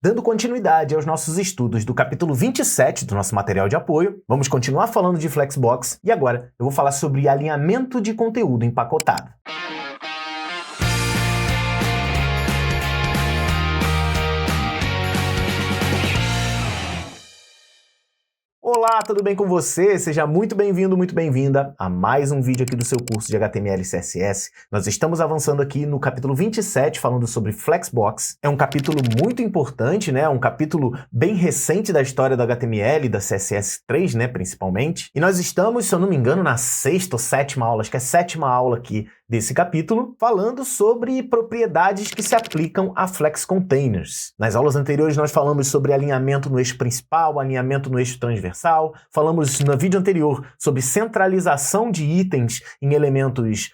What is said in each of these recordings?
Dando continuidade aos nossos estudos do capítulo 27 do nosso material de apoio, vamos continuar falando de Flexbox e agora eu vou falar sobre alinhamento de conteúdo empacotado. Olá, tudo bem com você? Seja muito bem-vindo, muito bem-vinda a mais um vídeo aqui do seu curso de HTML e CSS. Nós estamos avançando aqui no capítulo 27, falando sobre Flexbox. É um capítulo muito importante, né? Um capítulo bem recente da história do HTML e da CSS3, né, principalmente. E nós estamos, se eu não me engano, na sexta ou sétima aula, acho que é a sétima aula aqui desse capítulo, falando sobre propriedades que se aplicam a Flex Containers. Nas aulas anteriores nós falamos sobre alinhamento no eixo principal, alinhamento no eixo transversal, falamos no vídeo anterior sobre centralização de itens em elementos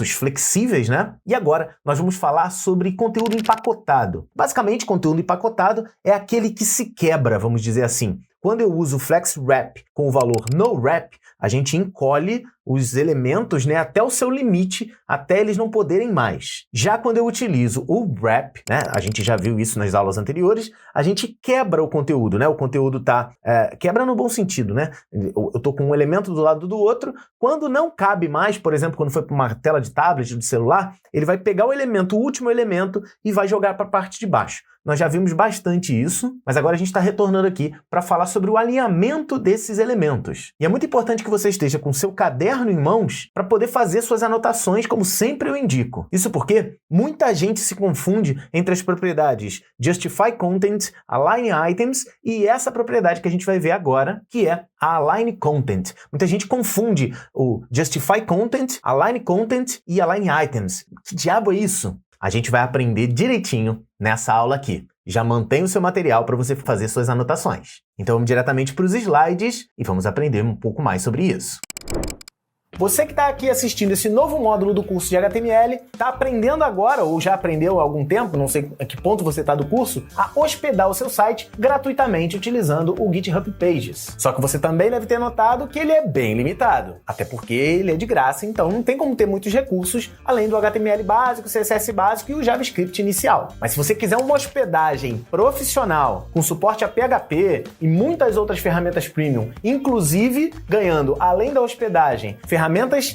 flexíveis, né? E agora nós vamos falar sobre conteúdo empacotado. Basicamente, conteúdo empacotado é aquele que se quebra, vamos dizer assim. Quando eu uso Flex Wrap com o valor No Wrap, a gente encolhe os elementos, né, até o seu limite, até eles não poderem mais. Já quando eu utilizo o Wrap, né, a gente já viu isso nas aulas anteriores, a gente quebra o conteúdo, né? O conteúdo tá quebra no bom sentido, né? Eu tô com um elemento do lado do outro, quando não cabe mais, por exemplo, quando foi para uma tela de tablet, de celular, ele vai pegar o elemento, o último elemento, e vai jogar para a parte de baixo. Nós já vimos bastante isso, mas agora a gente está retornando aqui para falar sobre o alinhamento desses elementos. E é muito importante que você esteja com seu caderno em mãos para poder fazer suas anotações, como sempre eu indico. Isso porque muita gente se confunde entre as propriedades Justify Content, Align Items e essa propriedade que a gente vai ver agora, que é a Align Content. Muita gente confunde o Justify Content, Align Content e Align Items. Que diabo é isso? A gente vai aprender direitinho nessa aula aqui. Já mantenha o seu material para você fazer suas anotações. Então vamos diretamente para os slides e vamos aprender um pouco mais sobre isso. Você que está aqui assistindo esse novo módulo do curso de HTML, está aprendendo agora, ou já aprendeu há algum tempo, não sei a que ponto você está do curso, a hospedar o seu site gratuitamente utilizando o GitHub Pages. Só que você também deve ter notado que ele é bem limitado, até porque ele é de graça, então não tem como ter muitos recursos, além do HTML básico, CSS básico e o JavaScript inicial. Mas se você quiser uma hospedagem profissional, com suporte a PHP e muitas outras ferramentas premium, inclusive ganhando, além da hospedagem, ferramentas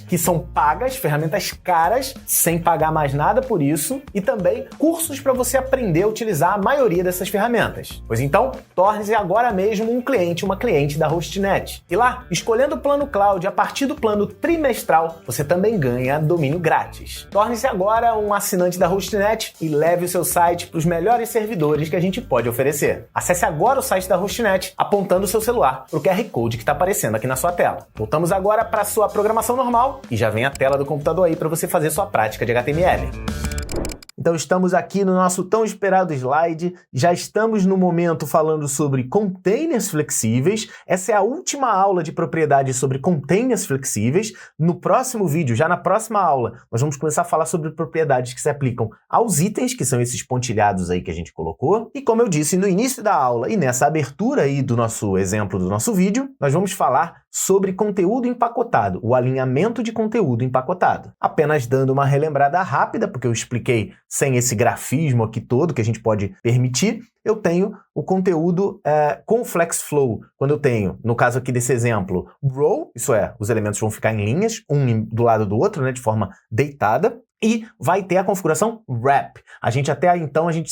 que são pagas, ferramentas caras, sem pagar mais nada por isso, e também cursos para você aprender a utilizar a maioria dessas ferramentas. Pois então, torne-se agora mesmo um cliente, uma cliente da Hostnet. E lá, escolhendo o plano Cloud a partir do plano trimestral, você também ganha domínio grátis. Torne-se agora um assinante da Hostnet e leve o seu site para os melhores servidores que a gente pode oferecer. Acesse agora o site da Hostnet, apontando o seu celular para o QR Code que está aparecendo aqui na sua tela. Voltamos agora para a sua programação normal e já vem a tela do computador aí para você fazer sua prática de HTML. Então estamos aqui no nosso tão esperado slide, já estamos no momento falando sobre containers flexíveis. Essa é a última aula de propriedades sobre containers flexíveis. No próximo vídeo, já na próxima aula, nós vamos começar a falar sobre propriedades que se aplicam aos itens, que são esses pontilhados aí que a gente colocou. E como eu disse no início da aula e nessa abertura aí do nosso exemplo do nosso vídeo, nós vamos falar sobre conteúdo empacotado, o alinhamento de conteúdo empacotado. Apenas dando uma relembrada rápida, porque eu expliquei sem esse grafismo aqui todo que a gente pode permitir, eu tenho o conteúdo com FlexFlow. Quando eu tenho, no caso aqui desse exemplo, row, isso é, os elementos vão ficar em linhas, um do lado do outro, né, de forma deitada, e vai ter a configuração wrap. A gente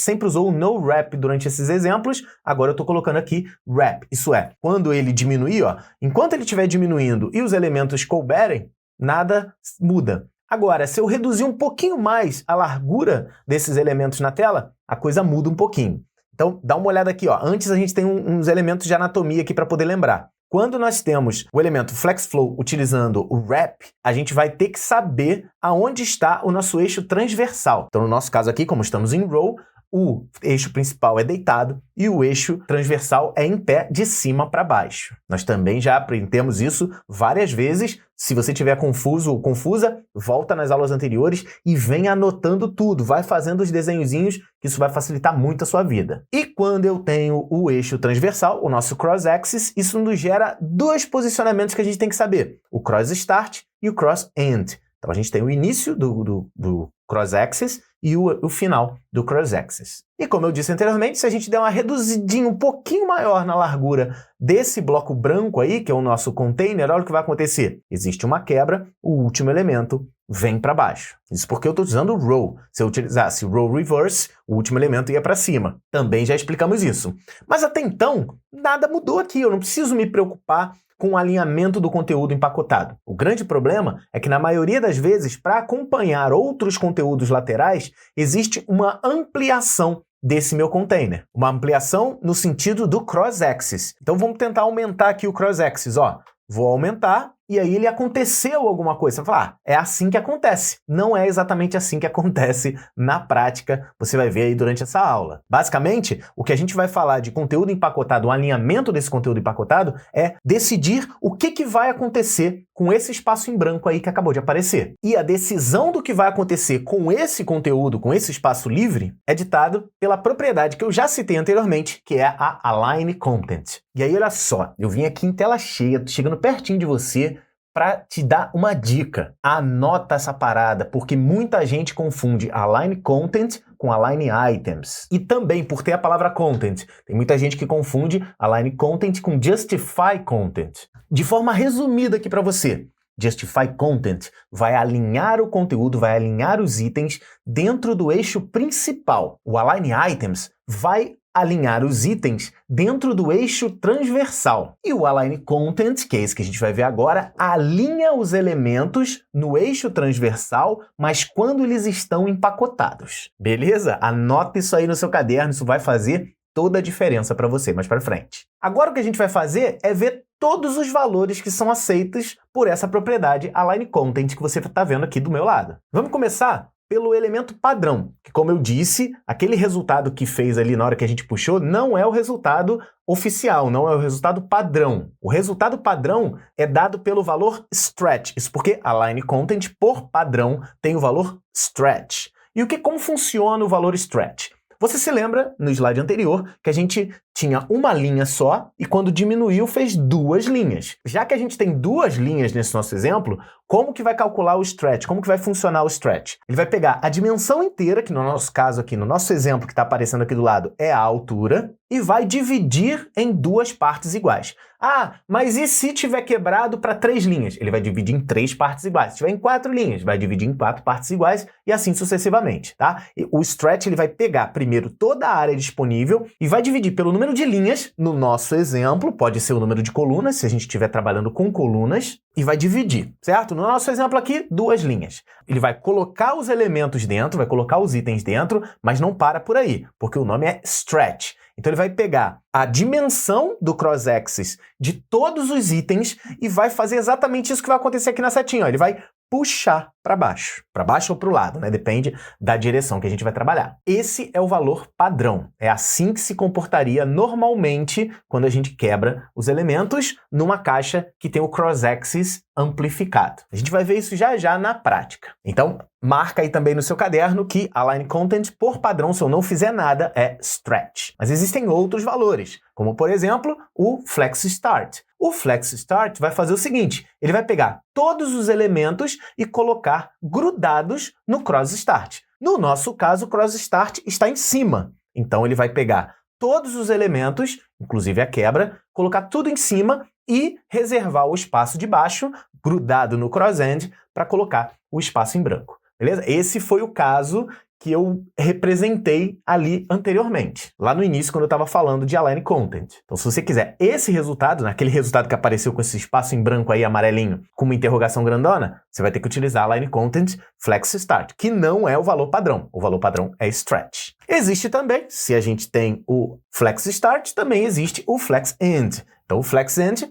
sempre usou o no wrap durante esses exemplos, agora eu estou colocando aqui wrap. Isso é, quando ele diminuir, ó, enquanto ele estiver diminuindo e os elementos couberem, nada muda. Agora, se eu reduzir um pouquinho mais a largura desses elementos na tela, a coisa muda um pouquinho. Então, dá uma olhada aqui, ó. Antes a gente tem uns elementos de anatomia aqui para poder lembrar. Quando nós temos o elemento FlexFlow utilizando o wrap, a gente vai ter que saber aonde está o nosso eixo transversal. Então, no nosso caso aqui, como estamos em row, o eixo principal é deitado e o eixo transversal é em pé de cima para baixo. Nós também já aprendemos isso várias vezes. Se você estiver confuso ou confusa, volta nas aulas anteriores e vem anotando tudo. Vai fazendo os desenhozinhos, que isso vai facilitar muito a sua vida. E quando eu tenho o eixo transversal, o nosso cross-axis, isso nos gera dois posicionamentos que a gente tem que saber. O cross-start e o cross-end. Então a gente tem o início do cross-axis e o final do cross-axis. E como eu disse anteriormente, se a gente der uma reduzidinha um pouquinho maior na largura desse bloco branco aí, que é o nosso container, olha o que vai acontecer. Existe uma quebra, o último elemento vem para baixo. Isso porque eu estou usando o row. Se eu utilizasse o row reverse, o último elemento ia para cima. Também já explicamos isso. Mas até então, nada mudou aqui. Eu não preciso me preocupar com o alinhamento do conteúdo empacotado. O grande problema é que, na maioria das vezes, para acompanhar outros conteúdos laterais, existe uma ampliação desse meu container. Uma ampliação no sentido do cross-axis. Então vamos tentar aumentar aqui o cross-axis. Ó, vou aumentar e aí ele aconteceu alguma coisa. Você vai falar, é assim que acontece. Não é exatamente assim que acontece na prática, você vai ver aí durante essa aula. Basicamente, o que a gente vai falar de conteúdo empacotado, o alinhamento desse conteúdo empacotado, é decidir o que vai acontecer com esse espaço em branco aí que acabou de aparecer. E a decisão do que vai acontecer com esse conteúdo, com esse espaço livre, é ditado pela propriedade que eu já citei anteriormente, que é a Align Content. E aí, olha só, eu vim aqui em tela cheia, chegando pertinho de você, para te dar uma dica. Anota essa parada, porque muita gente confunde Align Content com Align Items. E também, por ter a palavra Content, tem muita gente que confunde Align Content com Justify Content. De forma resumida aqui para você, Justify Content vai alinhar o conteúdo, vai alinhar os itens dentro do eixo principal. O Align Items vai alinhar os itens dentro do eixo transversal. E o Align Content, que é esse que a gente vai ver agora, alinha os elementos no eixo transversal, mas quando eles estão empacotados. Beleza? Anota isso aí no seu caderno, isso vai fazer toda a diferença para você mais para frente. Agora o que a gente vai fazer é ver todos os valores que são aceitos por essa propriedade Align Content que você está vendo aqui do meu lado. Vamos começar pelo elemento padrão, que, como eu disse, aquele resultado que fez ali na hora que a gente puxou não é o resultado oficial, não é o resultado padrão. O resultado padrão é dado pelo valor stretch. Isso porque Align Content, por padrão, tem o valor stretch. E como funciona o valor stretch? Você se lembra, no slide anterior, que a gente tinha uma linha só e quando diminuiu fez duas linhas. Já que a gente tem duas linhas nesse nosso exemplo, como que vai calcular o stretch? Como que vai funcionar o stretch? Ele vai pegar a dimensão inteira, que no nosso caso aqui, no nosso exemplo que está aparecendo aqui do lado, é a altura, e vai dividir em duas partes iguais. Ah, mas e se tiver quebrado para 3 linhas? Ele vai dividir em 3 partes iguais. Se tiver em 4 linhas, vai dividir em 4 partes iguais e assim sucessivamente, tá? E o stretch ele vai pegar primeiro toda a área disponível e vai dividir pelo número de linhas, no nosso exemplo, pode ser o número de colunas, se a gente estiver trabalhando com colunas, e vai dividir, certo? No nosso exemplo aqui, 2 linhas. Ele vai colocar os elementos dentro, vai colocar os itens dentro, mas não para por aí, porque o nome é stretch. Então ele vai pegar a dimensão do cross-axis de todos os itens e vai fazer exatamente isso que vai acontecer aqui na setinha. Ó. Ele vai puxar para baixo ou para o lado, né? Depende da direção que a gente vai trabalhar. Esse é o valor padrão. É assim que se comportaria normalmente quando a gente quebra os elementos numa caixa que tem o cross-axis amplificado. A gente vai ver isso já já na prática. Então, marca aí também no seu caderno que Align Content, por padrão, se eu não fizer nada, é stretch. Mas existem outros valores, como, por exemplo, o Flex Start. O Flex Start vai fazer o seguinte, ele vai pegar todos os elementos e colocar grudados no Cross Start. No nosso caso, o Cross Start está em cima. Então, ele vai pegar todos os elementos, inclusive a quebra, colocar tudo em cima e reservar o espaço de baixo, grudado no cross-end, para colocar o espaço em branco. Beleza? Esse foi o caso que eu representei ali anteriormente, lá no início, quando eu estava falando de Align Content. Então, se você quiser esse resultado, naquele resultado que apareceu com esse espaço em branco aí, amarelinho, com uma interrogação grandona, você vai ter que utilizar Align Content Flex Start, que não é o valor padrão. O valor padrão é Stretch. Existe também, se a gente tem o Flex Start, também existe o Flex End. Então, o Flex End,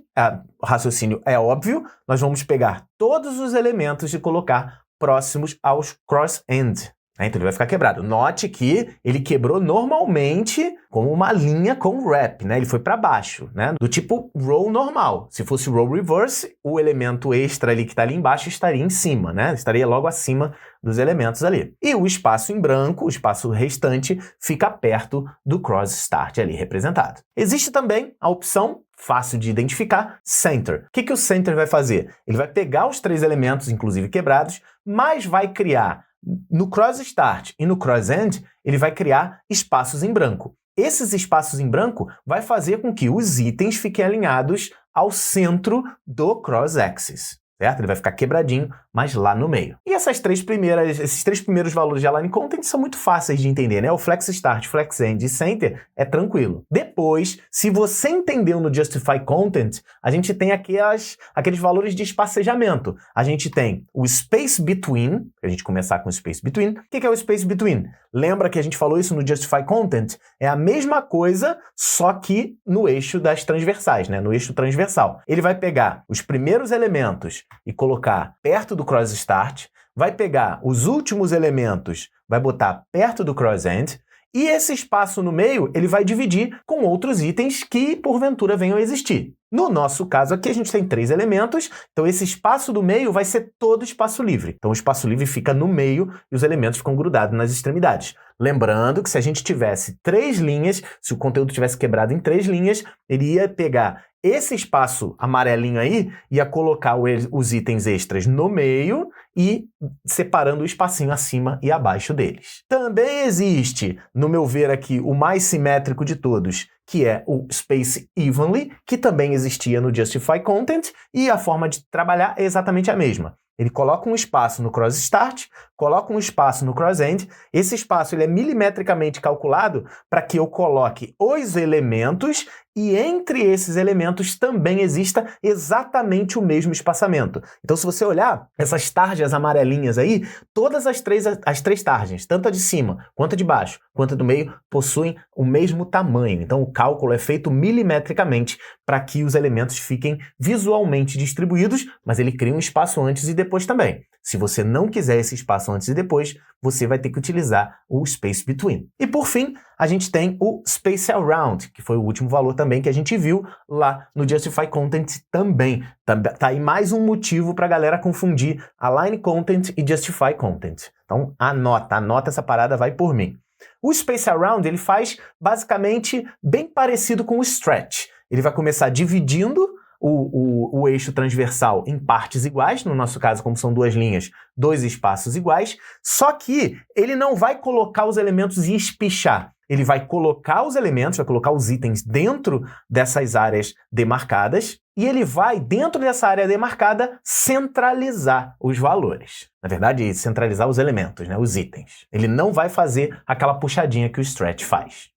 o raciocínio é óbvio, nós vamos pegar todos os elementos e colocar próximos aos cross-end. Então ele vai ficar quebrado. Note que ele quebrou normalmente como uma linha com wrap, né? Ele foi para baixo, né? Do tipo row normal. Se fosse row reverse, o elemento extra ali que está ali embaixo estaria em cima, né? Estaria logo acima dos elementos ali. E o espaço em branco, o espaço restante, fica perto do cross start ali representado. Existe também a opção fácil de identificar, center. O que o center vai fazer? Ele vai pegar os 3 elementos, inclusive quebrados, mas vai criar no cross start e no cross end, ele vai criar espaços em branco. Esses espaços em branco vai fazer com que os itens fiquem alinhados ao centro do cross axis. Certo? Ele vai ficar quebradinho, mas lá no meio. E esses 3 primeiros valores de align content são muito fáceis de entender, né? O flex start, flex end e center é tranquilo. Depois, se você entendeu no justify content, a gente tem aqueles valores de espacejamento. A gente tem o space between, a gente começar com o space between. O que é o space between? Lembra que a gente falou isso no justify content? É a mesma coisa, só que no eixo das transversais, né? No eixo transversal. Ele vai pegar os primeiros elementos e colocar perto do cross start, vai pegar os últimos elementos, vai botar perto do cross end, e esse espaço no meio ele vai dividir com outros itens que porventura venham a existir. No nosso caso aqui a gente tem 3 elementos, então esse espaço do meio vai ser todo espaço livre. Então o espaço livre fica no meio e os elementos ficam grudados nas extremidades. Lembrando que se a gente tivesse 3 linhas, se o conteúdo tivesse quebrado em 3 linhas, ele ia pegar esse espaço amarelinho aí, ia colocar os itens extras no meio e separando o espacinho acima e abaixo deles. Também existe, no meu ver aqui, o mais simétrico de todos, que é o Space Evenly, que também existia no Justify Content, e a forma de trabalhar é exatamente a mesma. Ele coloca um espaço no cross start, coloca um espaço no cross end. Esse espaço ele é milimetricamente calculado para que eu coloque os elementos e entre esses elementos também exista exatamente o mesmo espaçamento. Então, se você olhar essas tarjas amarelinhas aí, todas as três tarjas, tanto a de cima, quanto a de baixo, quanto a do meio, possuem o mesmo tamanho. Então, o cálculo é feito milimetricamente para que os elementos fiquem visualmente distribuídos, mas ele cria um espaço antes e depois também. Se você não quiser esse espaço antes e depois, você vai ter que utilizar o Space Between. E por fim, a gente tem o Space Around, que foi o último valor também que a gente viu lá no Justify Content também. Tá aí mais um motivo para a galera confundir Align Content e Justify Content. Então anota essa parada, vai por mim. O Space Around ele faz basicamente bem parecido com o Stretch. Ele vai começar dividindo o eixo transversal em partes iguais, no nosso caso, como são 2 linhas, 2 espaços iguais, só que ele não vai colocar os elementos e espichar. Ele vai colocar os elementos, vai colocar os itens dentro dessas áreas demarcadas e ele vai, dentro dessa área demarcada, centralizar os valores. Na verdade, centralizar os elementos, né, os itens. Ele não vai fazer aquela puxadinha que o Stretch faz.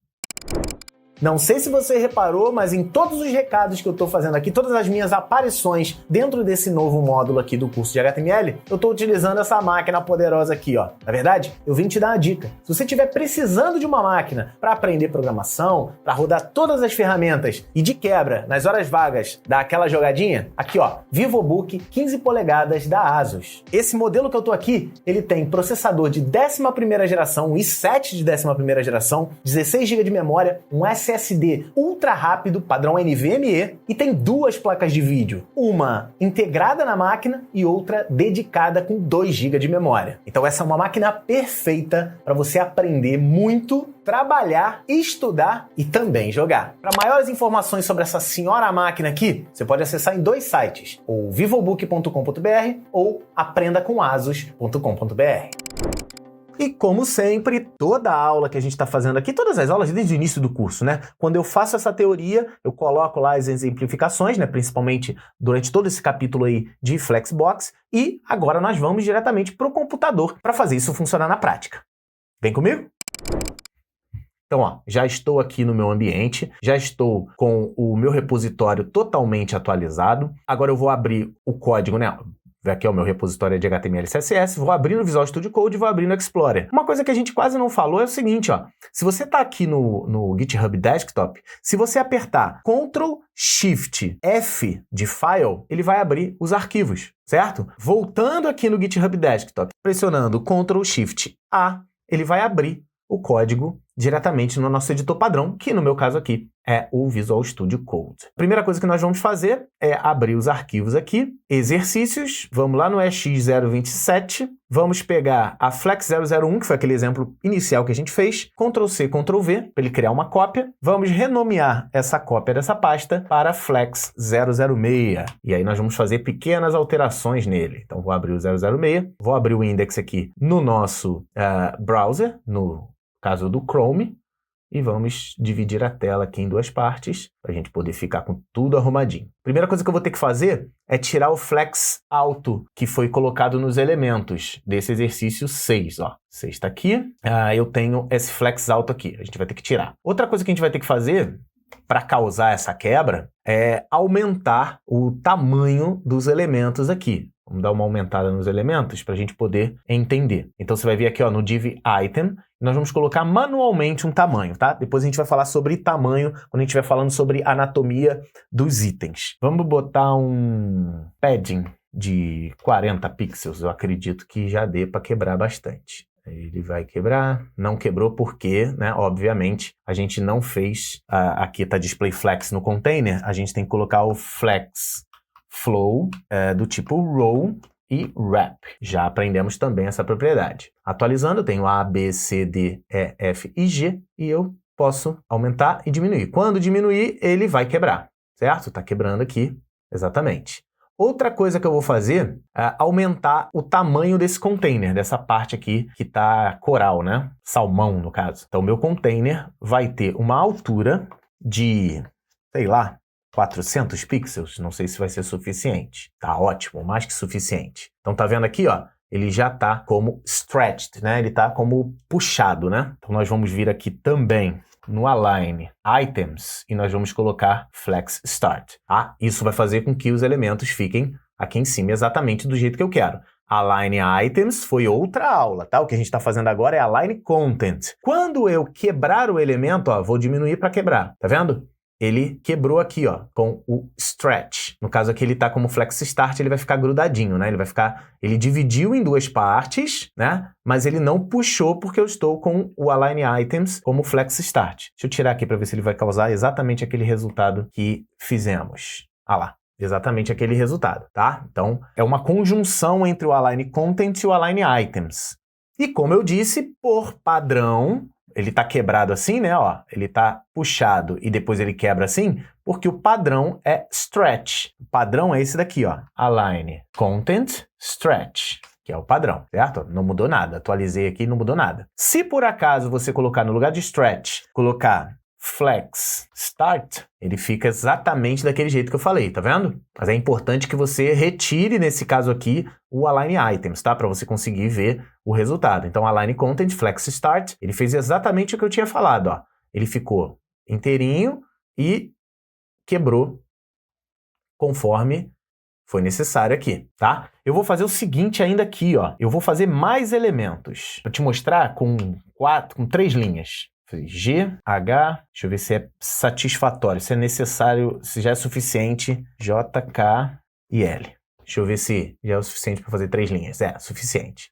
Não sei se você reparou, mas em todos os recados que eu estou fazendo aqui, todas as minhas aparições dentro desse novo módulo aqui do curso de HTML, eu estou utilizando essa máquina poderosa aqui, ó. Na verdade, eu vim te dar uma dica. Se você estiver precisando de uma máquina para aprender programação, para rodar todas as ferramentas e de quebra, nas horas vagas, dar aquela jogadinha, aqui ó, VivoBook 15 polegadas da Asus. Esse modelo que eu estou aqui, ele tem processador de 11ª geração, um i7 de 11ª geração, 16 GB de memória, um SSD ultra rápido, padrão NVMe, e tem 2 placas de vídeo, uma integrada na máquina e outra dedicada com 2 GB de memória. Então essa é uma máquina perfeita para você aprender muito, trabalhar, estudar e também jogar. Para maiores informações sobre essa senhora máquina aqui, você pode acessar em 2 sites, ou vivobook.com.br ou aprendacomasus.com.br. E como sempre, toda a aula que a gente está fazendo aqui, todas as aulas desde o início do curso, né? Quando eu faço essa teoria, eu coloco lá as exemplificações, né? Principalmente durante todo esse capítulo aí de Flexbox. E agora nós vamos diretamente para o computador para fazer isso funcionar na prática. Vem comigo? Então, ó, já estou aqui no meu ambiente, já estou com o meu repositório totalmente atualizado. Agora eu vou abrir o código, né? Aqui é o meu repositório de HTML e CSS, vou abrir no Visual Studio Code e vou abrir no Explorer. Uma coisa que a gente quase não falou é o seguinte, ó, se você está aqui no GitHub Desktop, se você apertar Ctrl Shift F de File, ele vai abrir os arquivos, certo? Voltando aqui no GitHub Desktop, pressionando Ctrl Shift A, ele vai abrir o código diretamente no nosso editor padrão, que no meu caso aqui é o Visual Studio Code. A primeira coisa que nós vamos fazer é abrir os arquivos aqui, exercícios, vamos lá no EX027, vamos pegar a Flex001, que foi aquele exemplo inicial que a gente fez, Ctrl+C, Ctrl+V, para ele criar uma cópia, vamos renomear essa cópia dessa pasta para Flex006, e aí nós vamos fazer pequenas alterações nele. Então vou abrir o 006, vou abrir o index aqui no nosso browser, no caso do Chrome, e vamos dividir a tela aqui em duas partes, para a gente poder ficar com tudo arrumadinho. Primeira coisa que eu vou ter que fazer é tirar o Flex Alto, que foi colocado nos elementos desse exercício 6. Ó. 6 está aqui, eu tenho esse Flex Alto aqui, a gente vai ter que tirar. Outra coisa que a gente vai ter que fazer, para causar essa quebra, é aumentar o tamanho dos elementos aqui. Vamos dar uma aumentada nos elementos para a gente poder entender. Então você vai vir aqui ó, no div item, nós vamos colocar manualmente um tamanho, tá? Depois a gente vai falar sobre tamanho quando a gente estiver falando sobre anatomia dos itens. Vamos botar um padding de 40 pixels, eu acredito que já dê para quebrar bastante. Ele vai quebrar, não quebrou porque, né, obviamente, a gente não fez, aqui está display flex no container, a gente tem que colocar o flex flow do tipo row e wrap. Já aprendemos também essa propriedade. Atualizando, eu tenho A, B, C, D, E, F e G, e eu posso aumentar e diminuir. Quando diminuir, ele vai quebrar, certo? Está quebrando aqui, exatamente. Outra coisa que eu vou fazer é aumentar o tamanho desse container, dessa parte aqui que está coral, né? Salmão, no caso. Então, meu container vai ter uma altura de, sei lá, 400 pixels. Não sei se vai ser suficiente. Tá ótimo, mais que suficiente. Então, tá vendo aqui, ó? Ele já tá como stretched, né? Ele tá como puxado, né? Então, nós vamos vir aqui também no Align Items e nós vamos colocar Flex Start. Tá? Isso vai fazer com que os elementos fiquem aqui em cima exatamente do jeito que eu quero. Align Items foi outra aula, tá? O que a gente está fazendo agora é Align Content. Quando eu quebrar o elemento, ó, vou diminuir para quebrar, tá vendo? Ele quebrou aqui, ó, com o stretch. No caso aqui ele está como flex start, ele vai ficar grudadinho, né? Ele dividiu em duas partes, né? Mas ele não puxou porque eu estou com o align items como flex start. Deixa eu tirar aqui para ver se ele vai causar exatamente aquele resultado que fizemos. Ah lá, exatamente aquele resultado, tá? Então, é uma conjunção entre o align content e o align items. E como eu disse, por padrão, ele está quebrado assim, né? Ó, ele está puxado e depois ele quebra assim, porque o padrão é stretch. O padrão é esse daqui, ó. Align content stretch, que é o padrão, certo? Não mudou nada. Atualizei aqui e não mudou nada. Se por acaso você colocar no lugar de stretch, colocar flex start, ele fica exatamente daquele jeito que eu falei, tá vendo? Mas é importante que você retire, nesse caso aqui, o align items, tá? Para você conseguir ver o resultado. Então, align content, flex start, ele fez exatamente o que eu tinha falado, ó. Ele ficou inteirinho e quebrou conforme foi necessário aqui, tá? Eu vou fazer o seguinte ainda aqui, ó. Eu vou fazer mais elementos para te mostrar com 3 linhas. G, H, deixa eu ver se é satisfatório, se é necessário, se já é suficiente, J, K e L. Deixa eu ver se já é o suficiente para fazer 3 linhas. É, suficiente.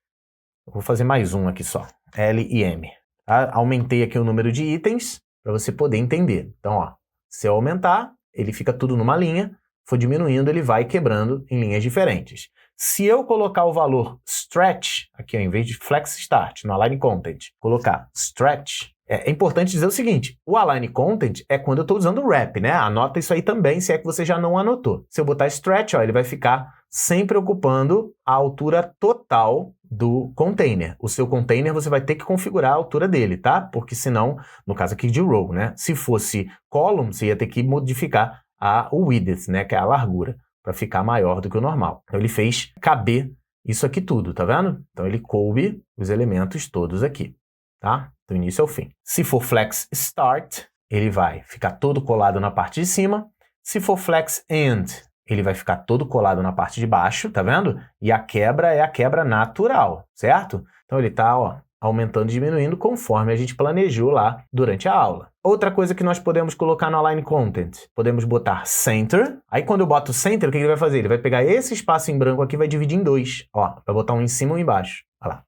Eu vou fazer mais um aqui só, L e M. Tá? Aumentei aqui o número de itens para você poder entender. Então, ó, se eu aumentar, ele fica tudo numa linha, for diminuindo, ele vai quebrando em linhas diferentes. Se eu colocar o valor stretch, aqui ó, em vez de flex start, no align content, colocar stretch, é importante dizer o seguinte, o align content é quando eu estou usando o wrap, né? Anota isso aí também, se é que você já não anotou. Se eu botar stretch, ó, ele vai ficar sempre ocupando a altura total do container. O seu container você vai ter que configurar a altura dele, tá? Porque senão, no caso aqui de row, né? Se fosse column, você ia ter que modificar o width, né? Que é a largura, para ficar maior do que o normal. Então ele fez caber isso aqui tudo, tá vendo? Então ele coube os elementos todos aqui, tá? Do início ao fim. Se for flex start, ele vai ficar todo colado na parte de cima. Se for flex end, ele vai ficar todo colado na parte de baixo, tá vendo? E a quebra é a quebra natural, certo? Então ele tá, ó, aumentando e diminuindo conforme a gente planejou lá durante a aula. Outra coisa que nós podemos colocar no align content, podemos botar center. Aí quando eu boto center, o que ele vai fazer? Ele vai pegar esse espaço em branco aqui e vai dividir em 2. Ó, vai botar um em cima e um embaixo. Olha lá.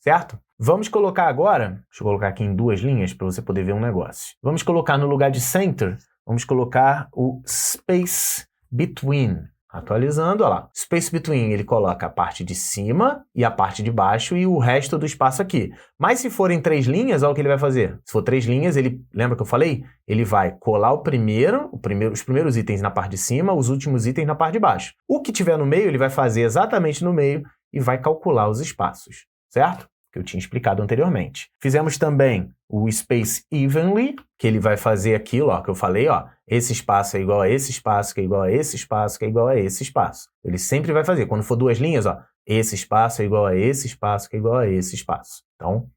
certo? Vamos colocar agora, deixa eu colocar aqui em 2 linhas para você poder ver um negócio. Vamos colocar no lugar de center, vamos colocar o space between. Atualizando, olha lá. Space between, ele coloca a parte de cima e a parte de baixo e o resto do espaço aqui. Mas se forem 3 linhas, olha o que ele vai fazer. Se for 3 linhas, ele, lembra que eu falei? Ele vai colar os primeiros itens na parte de cima, os últimos itens na parte de baixo. O que tiver no meio, ele vai fazer exatamente no meio e vai calcular os espaços, certo? Que eu tinha explicado anteriormente. Fizemos também o space evenly, que ele vai fazer aquilo, ó, que eu falei, ó, esse espaço é igual a esse espaço, que é igual a esse espaço, que é igual a esse espaço. Ele sempre vai fazer. Quando for 2 linhas, ó, esse espaço é igual a esse espaço, que é igual a esse espaço. Então,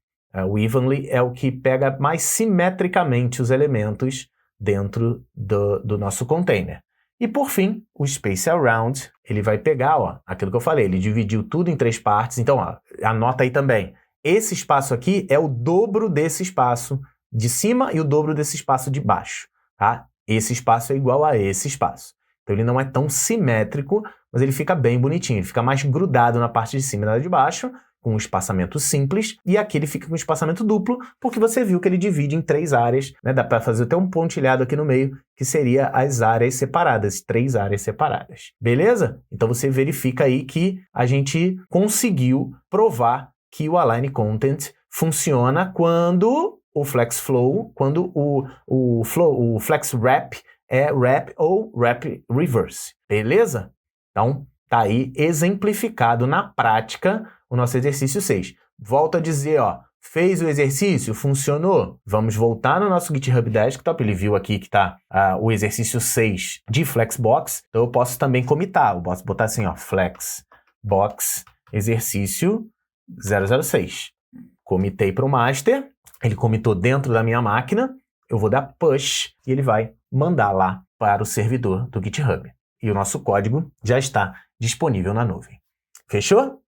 o evenly é o que pega mais simetricamente os elementos dentro do nosso container. E por fim, o space around, ele vai pegar, ó, aquilo que eu falei, ele dividiu tudo em 3 partes. Então, ó, anota aí também. Esse espaço aqui é o dobro desse espaço de cima e o dobro desse espaço de baixo, tá? Esse espaço é igual a esse espaço. Então ele não é tão simétrico, mas ele fica bem bonitinho. Ele fica mais grudado na parte de cima e na de baixo, com um espaçamento simples, e aqui ele fica com um espaçamento duplo, porque você viu que ele divide em 3 áreas, né? Dá para fazer até um pontilhado aqui no meio, que seria as áreas separadas, 3 áreas separadas. Beleza? Então você verifica aí que a gente conseguiu provar que o Align Content funciona quando o Flex Flow, quando o Flex Wrap é Wrap ou Wrap Reverse. Beleza? Então, tá aí exemplificado na prática o nosso exercício 6. Volto a dizer, ó, fez o exercício? Funcionou? Vamos voltar no nosso GitHub Desktop. Ele viu aqui que está o exercício 6 de Flexbox. Então, eu posso também comitar. Eu posso botar assim, ó, Flexbox exercício 006. Comitei para o master. Ele comitou dentro da minha máquina. Eu vou dar push e ele vai mandar lá para o servidor do GitHub. E o nosso código já está disponível na nuvem. Fechou?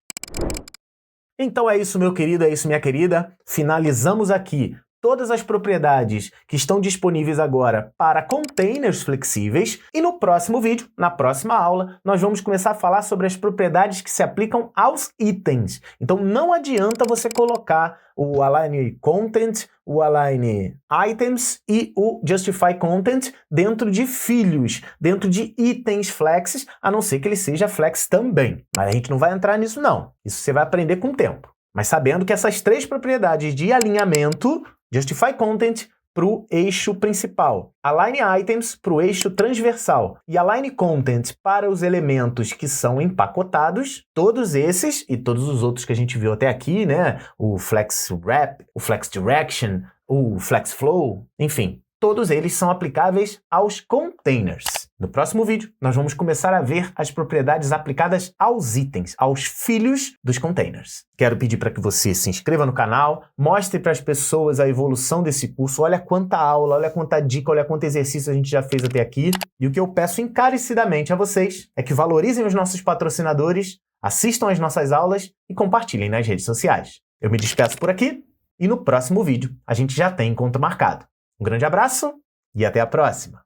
Então é isso, meu querido, é isso, minha querida. Finalizamos aqui todas as propriedades que estão disponíveis agora para containers flexíveis. E no próximo vídeo, na próxima aula, nós vamos começar a falar sobre as propriedades que se aplicam aos itens. Então não adianta você colocar o Align Content, o Align Items e o Justify Content dentro de filhos, dentro de itens flexes, a não ser que ele seja flex também. Mas a gente não vai entrar nisso não. Isso você vai aprender com o tempo. Mas sabendo que essas 3 propriedades de alinhamento, Justify Content para o eixo principal, Align Items para o eixo transversal e Align Content para os elementos que são empacotados, todos esses e todos os outros que a gente viu até aqui, né? O Flex Wrap, o Flex Direction, o Flex Flow, enfim, todos eles são aplicáveis aos containers. No próximo vídeo, nós vamos começar a ver as propriedades aplicadas aos itens, aos filhos dos containers. Quero pedir para que você se inscreva no canal, mostre para as pessoas a evolução desse curso, olha quanta aula, olha quanta dica, olha quanto exercício a gente já fez até aqui. E o que eu peço encarecidamente a vocês é que valorizem os nossos patrocinadores, assistam às nossas aulas e compartilhem nas redes sociais. Eu me despeço por aqui e no próximo vídeo a gente já tem encontro marcado. Um grande abraço e até a próxima!